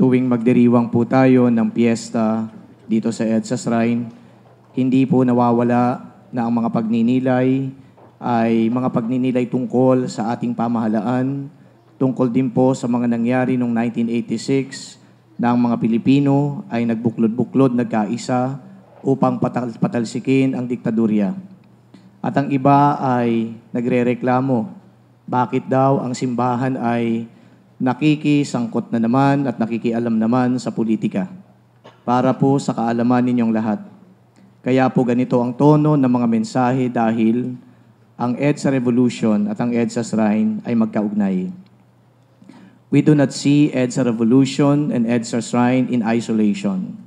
tuwing magdiriwang po tayo ng piyesta dito sa EDSA Shrine, hindi po nawawala na ang mga pagninilay ay mga pagninilay tungkol sa ating pamahalaan, tungkol din po sa mga nangyari noong 1986 na ang mga Pilipino ay nagbuklod-buklod, nagkaisa upang patalsikin ang diktadurya. At ang iba ay nagrereklamo, bakit daw ang simbahan ay nakikisangkot na naman at nakikialam naman sa politika. Para po sa kaalaman ninyong lahat. Kaya po ganito ang tono ng mga mensahe dahil ang EDSA Revolution at ang EDSA Shrine ay magkaugnay. We do not see EDSA Revolution and EDSA Shrine in isolation.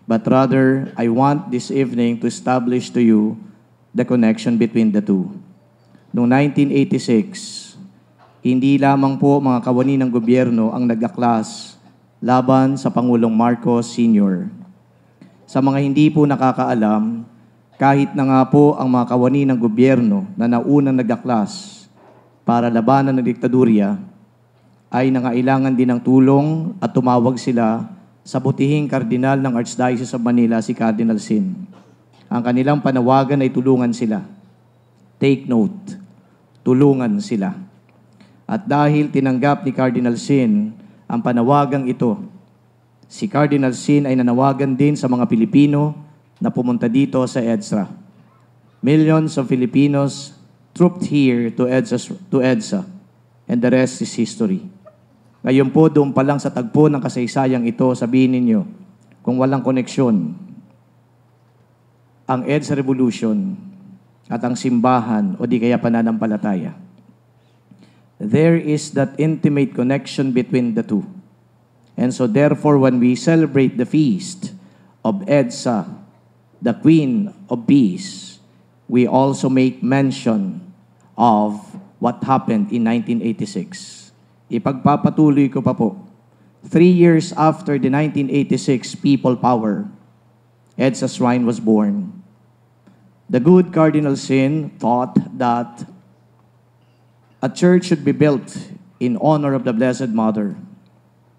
But rather, I want this evening to establish to you the connection between the two. Noong 1986, hindi lamang po mga kawani ng gobyerno ang nag-aklas laban sa Pangulong Marcos Sr. Sa mga hindi po nakakaalam, kahit na nga po ang mga kawani ng gobyerno na naunang nag-aklas para labanan ng diktadurya, ay nangailangan din ng tulong at tumawag sila sa butihing kardinal ng Archdiocese of Manila, si Cardinal Sin. Ang kanilang panawagan ay tulungan sila. Take note, tulungan sila. At dahil tinanggap ni Cardinal Sin ang panawagang ito, si Cardinal Sin ay nanawagan din sa mga Pilipino na pumunta dito sa EDSA. Millions of Filipinos trooped here to EDSA, and the rest is history. Ngayon po, doon pa lang sa tagpo ng kasaysayang ito, sabihin ninyo, kung walang koneksyon, ang EDSA Revolution at ang simbahan o di kaya pananampalataya, there is that intimate connection between the two. And so therefore, when we celebrate the feast of EDSA, the Queen of Peace, we also make mention of what happened in 1986. Ipagpapatuloy ko pa po. 3 years after the 1986 People Power, EDSA Shrine was born. The good Cardinal Sin thought that a church should be built in honor of the Blessed Mother.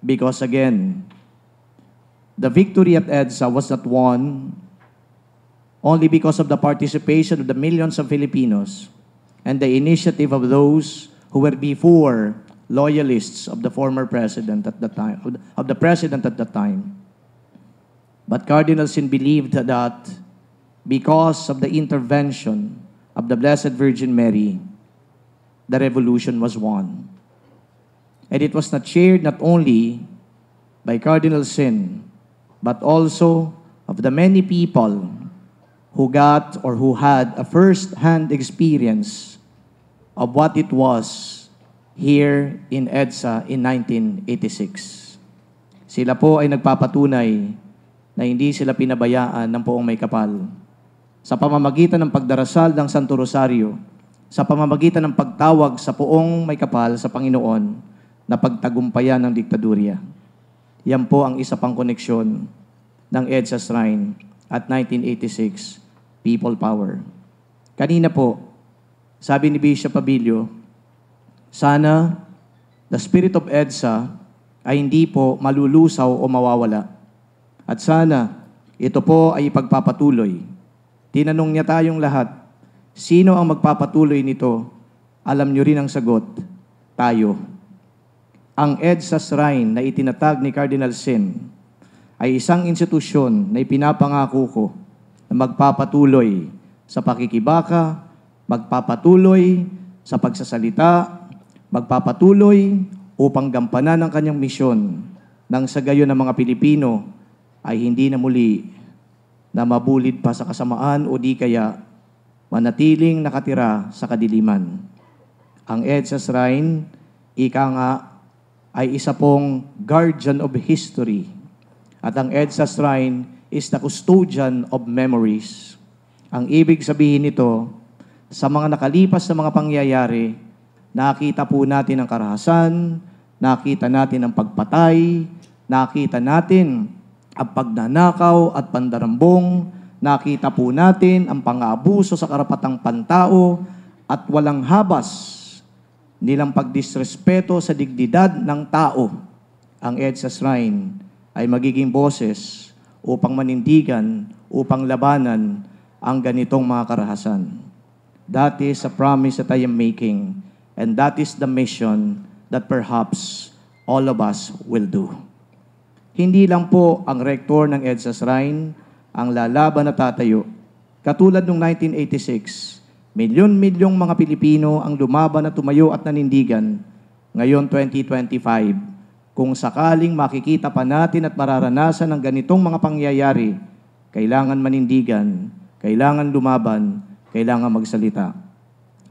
Because again, the victory at EDSA was not won only because of the participation of the millions of Filipinos and the initiative of those who were before loyalists of the former president at the time, of the president at the time. But Cardinal Sin believed that because of the intervention of the Blessed Virgin Mary, the revolution was won. And it was not shared not only by Cardinal Sin, but also of the many people who got or who had a first-hand experience of what it was here in EDSA in 1986. Sila po ay nagpapatunay na hindi sila pinabayaan ng Poong May Kapal. Sa pamamagitan ng pagdarasal ng Santo Rosario, sa pamamagitan ng pagtawag sa Poong May Kapal sa Panginoon na pagtagumpayan ng diktadurya. Yan po ang isa pang koneksyon ng EDSA Shrine at 1986 People Power. Kanina po, sabi ni Bishop Abilio, sana the spirit of EDSA ay hindi po malulusaw o mawawala. At sana ito po ay ipagpapatuloy. Tinanong niya tayong lahat, sino ang magpapatuloy nito? Alam niyo rin ang sagot, tayo. Ang EDSA Shrine na itinatag ni Cardinal Sin ay isang institusyon na ipinapangako ko na magpapatuloy sa pakikibaka, magpapatuloy sa pagsasalita, magpapatuloy upang gampanan ang kanyang misyon nang sa gayon ng mga Pilipino ay hindi na muli na mabulid pa sa kasamaan o di kaya manatiling nakatira sa kadiliman. Ang EDSA Shrine, ika nga, ay isa pong guardian of history. At ang EDSA Shrine is the custodian of memories. Ang ibig sabihin nito, sa mga nakalipas na mga pangyayari, nakita po natin ang karahasan, nakita natin ang pagpatay, nakita natin ang pagnanakaw at pandarambong, nakita po natin ang pang-aabuso sa karapatang pantao at walang habas nilang pagdisrespeto sa dignidad ng tao ang EDSA Shrine ay magiging boses upang manindigan, upang labanan ang ganitong mga karahasan. That is a promise that I am making, and that is the mission that perhaps all of us will do. Hindi lang po ang rektor ng EDSA Shrine ang lalaban na tatayo. Katulad noong 1986, milyon-milyong mga Pilipino ang lumaban at tumayo at nanindigan. Ngayon, 2025, kung sakaling makikita pa natin at mararanasan ng ganitong mga pangyayari, kailangan manindigan, kailangan lumaban, kailangan magsalita.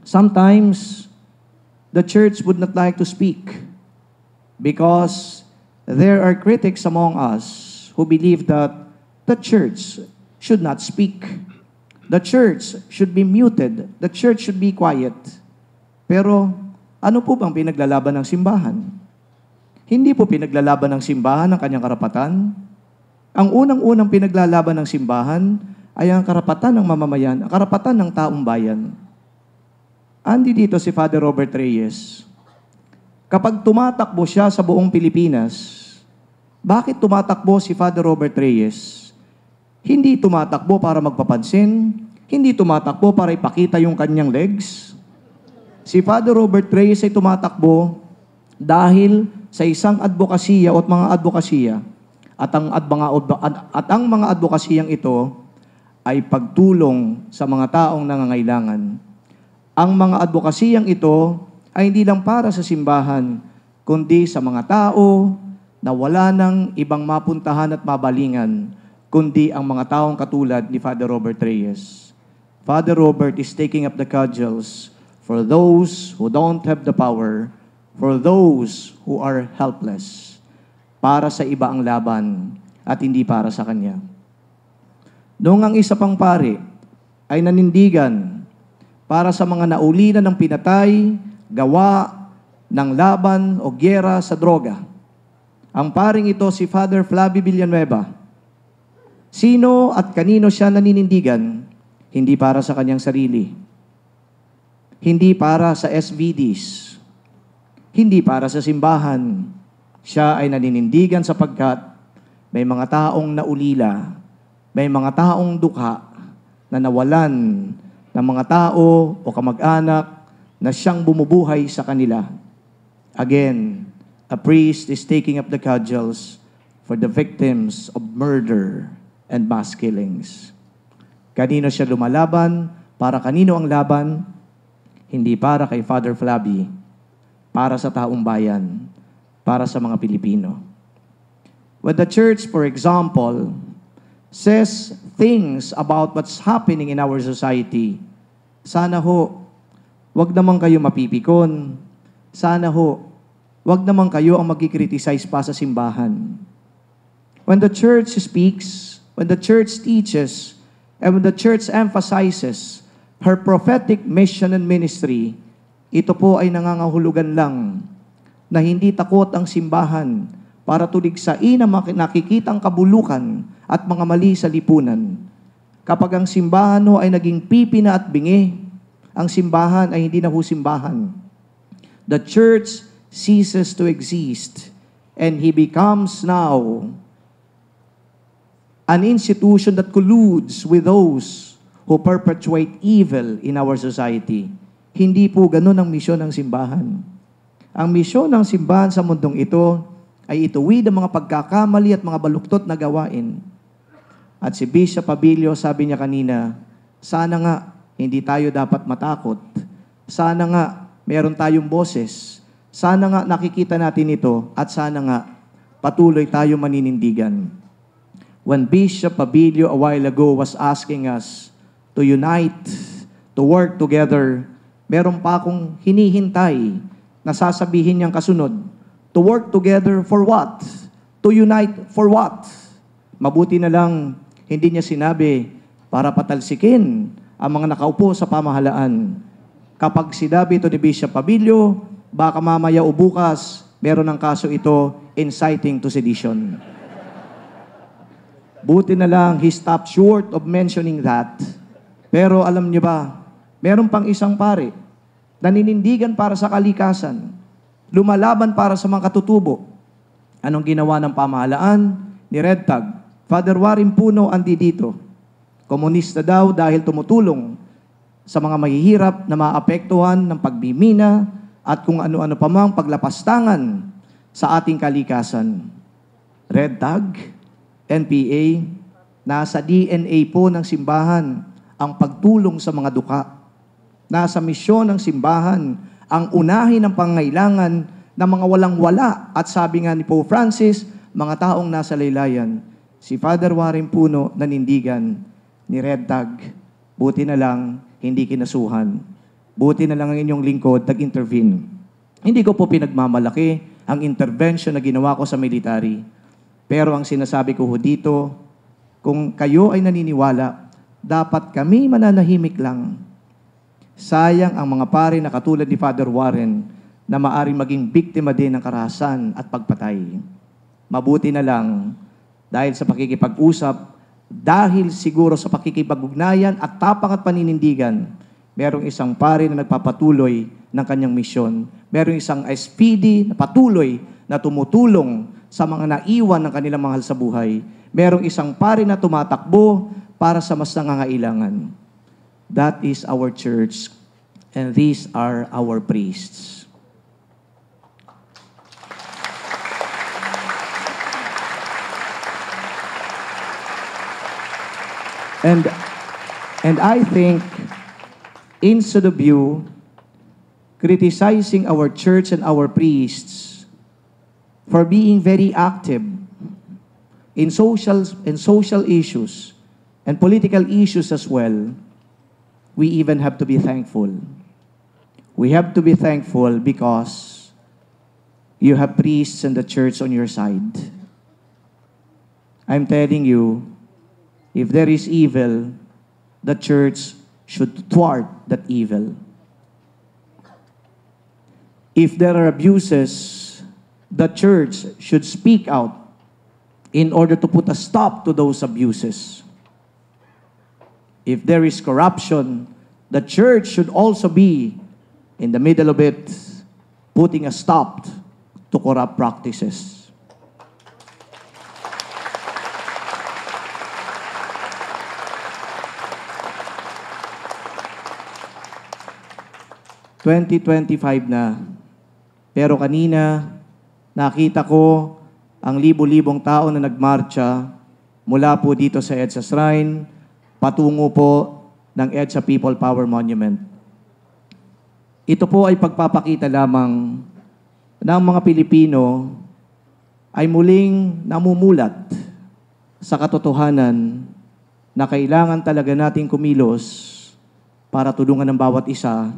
Sometimes, the church would not like to speak because there are critics among us who believe that the church should not speak. The church should be muted. The church should be quiet. Pero ano po bang pinaglalaban ng simbahan? Hindi po pinaglalaban ng simbahan ang kanyang karapatan. Ang unang-unang pinaglalaban ng simbahan ay ang karapatan ng mamamayan, ang karapatan ng taong bayan. Andi dito si Father Robert Reyes. Kapag tumatakbo siya sa buong Pilipinas, bakit tumatakbo si Father Robert Reyes? Hindi tumatakbo para magpapansin, hindi tumatakbo para ipakita yung kanyang legs. Si Father Robert Reyes ay tumatakbo dahil sa isang advokasya o mga advokasya at ang mga advokasyang ito ay pagtulong sa mga taong nangangailangan. Ang mga advokasyang ito ay hindi lang para sa simbahan, kundi sa mga tao na wala nang ibang mapuntahan at mabalingan, kundi ang mga taong katulad ni Father Robert Reyes. Father Robert is taking up the cudgels for those who don't have the power, for those who are helpless, para sa iba ang laban at hindi para sa kanya. Noong ang isa pang pari ay nanindigan para sa mga naulinan ng pinatay, gawa ng laban o gyera sa droga. Ang paring ito si Father Flavio Villanueva. Sino at kanino siya naninindigan? Hindi para sa kanyang sarili. Hindi para sa SVDs. Hindi para sa simbahan. Siya ay naninindigan sapagkat may mga taong naulila, may mga taong dukha na nawalan ng mga tao o kamag-anak na siyang bumubuhay sa kanila. Again, a priest is taking up the cudgels for the victims of murder and mass killings. Kanino siya lumalaban? Para kanino ang laban? Hindi para kay Father Flavi, para sa taong bayan, para sa mga Pilipino. When the church, for example, says things about what's happening in our society, sana ho, wag naman kayo mapipikon. Sana ho, wag naman kayo ang magkikriticize pa sa simbahan. When the church speaks, when the church teaches, and when the church emphasizes her prophetic mission and ministry, ito po ay nangangahulugan lang na hindi takot ang simbahan para tuligsain ang nakikitang kabulukan at mga mali sa lipunan. Kapag ang simbahan ho ay naging pipi na at bingi, ang simbahan ay hindi na ho simbahan. The church ceases to exist and he becomes now an institution that colludes with those who perpetuate evil in our society. Hindi po ganun ang misyon ng simbahan. Ang misyon ng simbahan sa mundong ito ay ituwid ang mga pagkakamali at mga baluktot na gawain. At si Bishop Abilio, sabi niya kanina, sana nga hindi tayo dapat matakot. Sana nga meron tayong boses. Sana nga nakikita natin ito at sana nga patuloy tayo maninindigan. When Bishop Abilio a while ago was asking us to unite, to work together, meron pa akong hinihintay na sasabihin niyang kasunod. To work together for what? To unite for what? Mabuti na lang, hindi niya sinabi para patalsikin ang mga nakaupo sa pamahalaan. Kapag sinabi ito ni Bishop Abilio, baka mamaya o bukas, meron ng kaso ito inciting to sedition. Buti na lang, he stopped short of mentioning that. Pero alam niyo ba, meron pang isang pare, naninindigan para sa kalikasan, lumalaban para sa mga katutubo, Anong ginawa ng pamahalaan ni Red Tag? Father Warren Puno andi dito. Komunista daw dahil tumutulong sa mga mahihirap na maapektuhan ng pagbimina at kung ano-ano pa mang paglapastangan sa ating kalikasan. Red Tag, NPA, nasa DNA po ng simbahan ang pagtulong sa mga duka. Nasa misyon ng simbahan ang unahin ng pangailangan ng mga walang-wala. At sabi nga ni Pope Francis, mga taong nasa laylayan. Si Father Warren Puno nanindigan ni Red Tag. Buti na lang, hindi kinasuhan. Buti na lang ang inyong lingkod, nag-intervene. Hindi ko po pinagmamalaki ang intervention na ginawa ko sa military. Pero ang sinasabi ko dito, kung kayo ay naniniwala, dapat kami mananahimik lang. Sayang ang mga pare na katulad ni Father Warren na maaring maging biktima din ng karahasan at pagpatay. Mabuti na lang dahil sa pakikipag-usap, dahil siguro sa pakikipag-ugnayan at tapang at paninindigan, merong isang pare na nagpapatuloy ng kanyang misyon. Merong isang SPD na patuloy na tumutulong sa mga naiwan ng kanilang mahal sa buhay. Merong isang pare na tumatakbo para sa mas nangangailangan. That is our church, and these are our priests. And I think, instead of you criticizing our church and our priests for being very active in social issues and political issues as well, we even have to be thankful. We have to be thankful because you have priests in the church on your side. I'm telling you, if there is evil, the church should thwart that evil. If there are abuses, the church should speak out in order to put a stop to those abuses. If there is corruption, the church should also be in the middle of it, putting a stop to corrupt practices. (2025 na, pero kanina nakita ko ang libo-libong tao na nagmarcha mula po dito sa EDSA Shrine patungo po ng EDSA People Power Monument. Ito po ay pagpapakita lamang ng mga Pilipino ay muling namumulat sa katotohanan na kailangan talaga nating kumilos para tulungan ng bawat isa,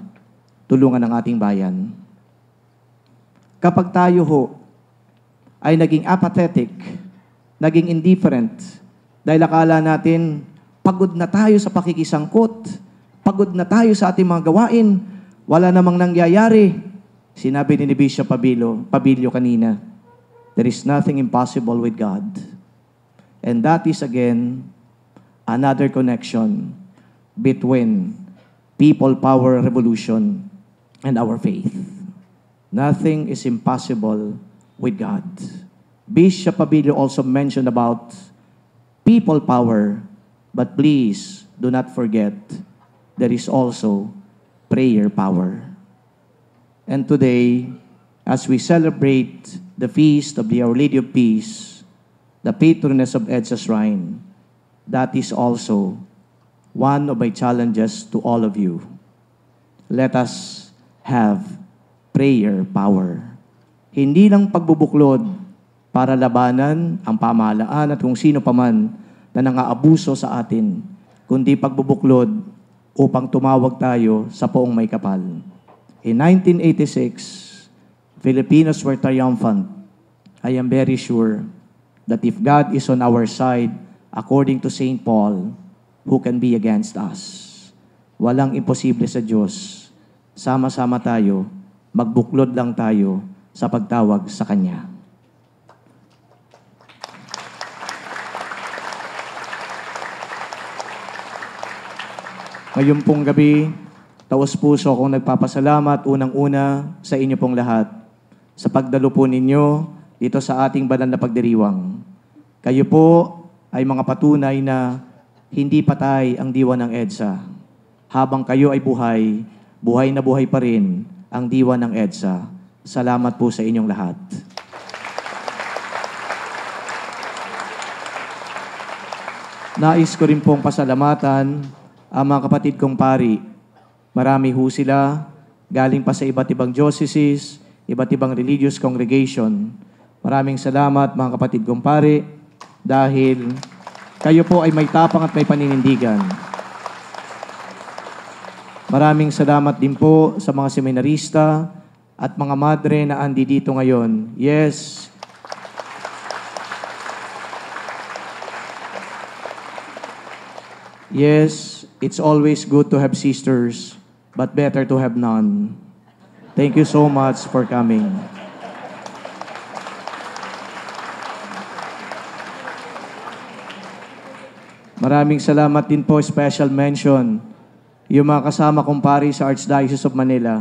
tulungan ng ating bayan. Kapag tayo ho ay naging apathetic, naging indifferent, dahil akala natin pagod na tayo sa pakikisangkot, pagod na tayo sa ating mga gawain, wala namang nangyayari. Sinabi ni Bishop Pabilio kanina, there is nothing impossible with God. And that is again another connection between people power revolution and our faith. Nothing is impossible with God. Bishop Pabilio also mentioned about people power, but please do not forget there is also prayer power. And today, as we celebrate the feast of the Our Lady of Peace, the patroness of EDSA Shrine, that is also one of my challenges to all of you. Let us have prayer power. Hindi lang pagbubuklod para labanan ang pamahalaan at kung sino paman na nangaabuso sa atin, kundi pagbubuklod upang tumawag tayo sa poong may kapal. In 1986, Filipinos were triumphant. I am very sure that if God is on our side, according to St. Paul, who can be against us? Walang imposible sa Diyos. Sama-sama tayo, magbuklod lang tayo sa pagtawag sa Kanya. Ngayon pong gabi, taos-puso akong nagpapasalamat unang-una sa inyo pong lahat sa pagdalo po ninyo dito sa ating banal na pagdiriwang. Kayo po ay mga patunay na hindi patay ang diwa ng EDSA. Habang kayo ay buhay na buhay pa rin ang diwa ng EDSA. Salamat po sa inyong lahat. Nais ko rin pong pasalamatan ang mga kapatid kong pari. Marami ho sila, galing pa sa iba't ibang dioceses, iba't ibang religious congregation. Maraming salamat mga kapatid kong pari dahil kayo po ay may tapang at may paninindigan. Maraming salamat din po sa mga seminarista at mga madre na andi dito ngayon. Yes, it's always good to have sisters, but better to have none. Thank you so much for coming. Maraming salamat din po, special mention, yung mga kasama kong pari sa Archdiocese of Manila.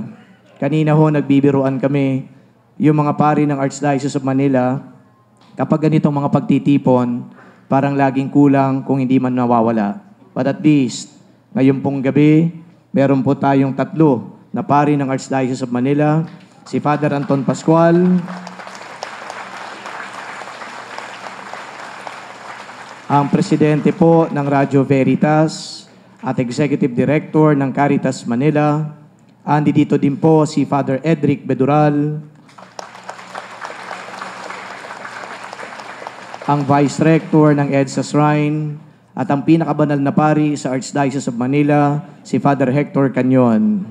Kanina ho, nagbibiruan kami, yung mga pari ng Archdiocese of Manila, kapag ganitong mga pagtitipon, parang laging kulang kung hindi man nawawala. But at least, ngayon pong gabi, meron po tayong 3 na pari ng Archdiocese of Manila, si Father Anton Pascual, ang presidente po ng Radio Veritas at executive director ng Caritas Manila. Andi dito din po si Father Edric Bedural, ang vice rector ng EDSA Shrine, at ang pinakabanal na pari sa Archdiocese of Manila, si Father Hector Canyon.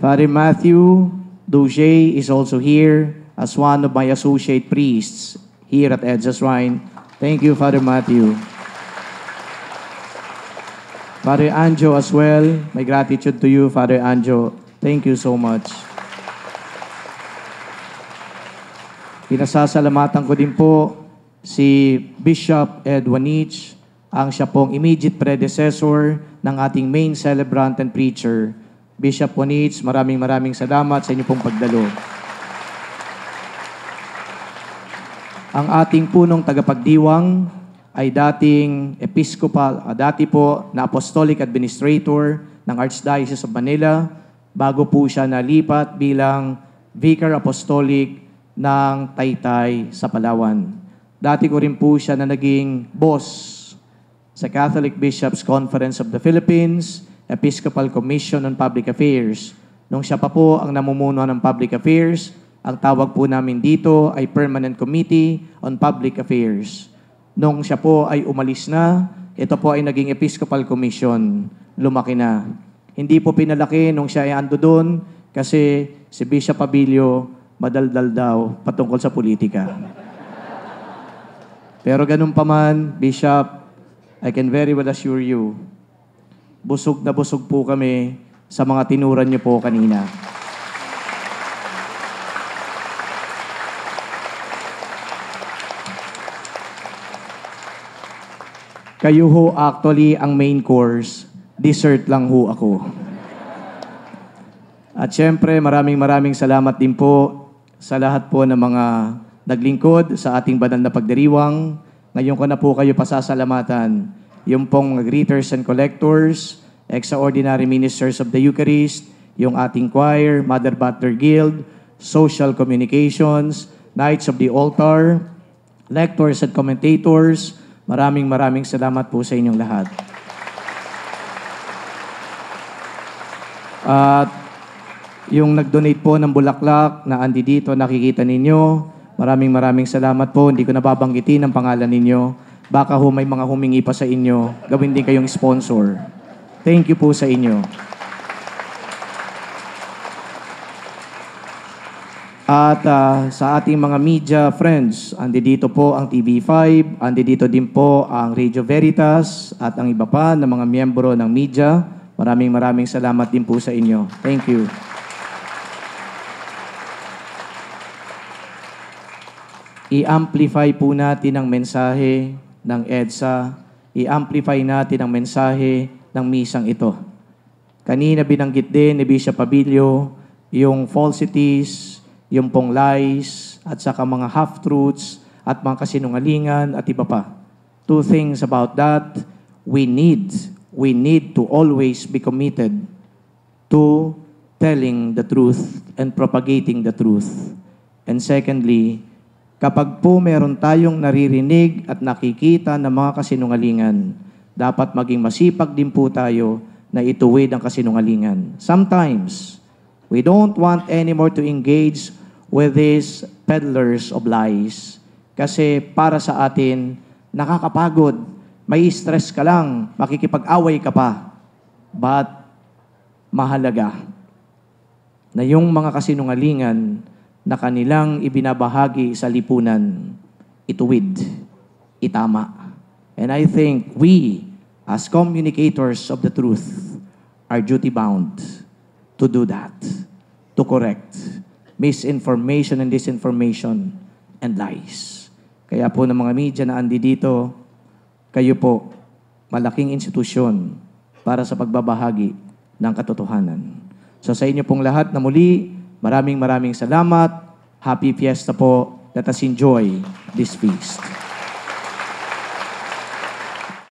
Father Matthew Douget is also here as one of my associate priests here at EDSA Shrine. Thank you, Father Matthew. Father Anjo as well, my gratitude to you, Father Anjo. Thank you so much. Pinasasalamatan ko din po si Bishop Ed Wanich, ang siya pong immediate predecessor ng ating main celebrant and preacher. Bishop Wanich, maraming salamat sa inyo pong pagdalo. Ang ating punong tagapagdiwang ay dating episcopal, dati po na apostolic administrator ng Archdiocese of Manila, bago po siya nalipat bilang Vicar Apostolic ng Taytay sa Palawan. Dati ko rin po siya na naging boss sa Catholic Bishops Conference of the Philippines, Episcopal Commission on Public Affairs. Nung siya pa po ang namumuno ng Public Affairs, ang tawag po namin dito ay Permanent Committee on Public Affairs. Nung siya po ay umalis na, ito po ay naging Episcopal Commission. Lumaki na. Hindi po pinalaki nung siya ay ando doon kasi si Bishop Abilio madaldal daw patungkol sa politika. Pero ganun pa man, Bishop, I can very well assure you, busog na busog po kami sa mga tinuran niyo po kanina. Kayo ho actually ang main course, dessert lang ho ako. At syempre, maraming salamat din po sa lahat po ng mga naglingkod sa ating banal na pagdiriwang. Ngayon ko na po kayo pasasalamatan. Yung pong mga greeters and collectors, extraordinary ministers of the Eucharist, yung ating choir, Mother Butler Guild, social communications, Knights of the Altar, lectors and commentators. Maraming salamat po sa inyong lahat. At yung nag-donate po ng bulaklak na andi dito, nakikita ninyo, maraming salamat po. Hindi ko nababanggitin ang pangalan ninyo. Baka ho may mga humingi pa sa inyo, gawin din kayong sponsor. Thank you po sa inyo. At sa ating mga media friends, andi dito po ang TV5, andi dito din po ang Radio Veritas at ang iba pa na mga miyembro ng media. Maraming salamat din po sa inyo. Thank you. I-amplify po natin ang mensahe ng EDSA. I-amplify natin ang mensahe ng misang ito. Kanina binanggit din ni Bishop Abilio yung falsities, yung pong lies, at saka mga half-truths, at mga kasinungalingan, at iba pa. Two things about that, we need to always be committed to telling the truth and propagating the truth. And secondly, kapag po meron tayong naririnig at nakikita ng mga kasinungalingan, dapat maging masipag din po tayo na ituwid ang kasinungalingan. Sometimes, we don't want anymore to engage with these peddlers of lies. Kasi para sa atin, nakakapagod, may stress ka lang, makikipag-away ka pa. But, mahalaga na yung mga kasinungalingan na kanilang ibinabahagi sa lipunan, ituwid, itama. And I think we, as communicators of the truth, are duty-bound to do that, to correct misinformation and disinformation and lies. Kaya po ng mga media na andi dito, kayo po, malaking institusyon para sa pagbabahagi ng katotohanan. So sa inyo pong lahat na muli, maraming salamat. Happy Fiesta po. Let us enjoy this feast.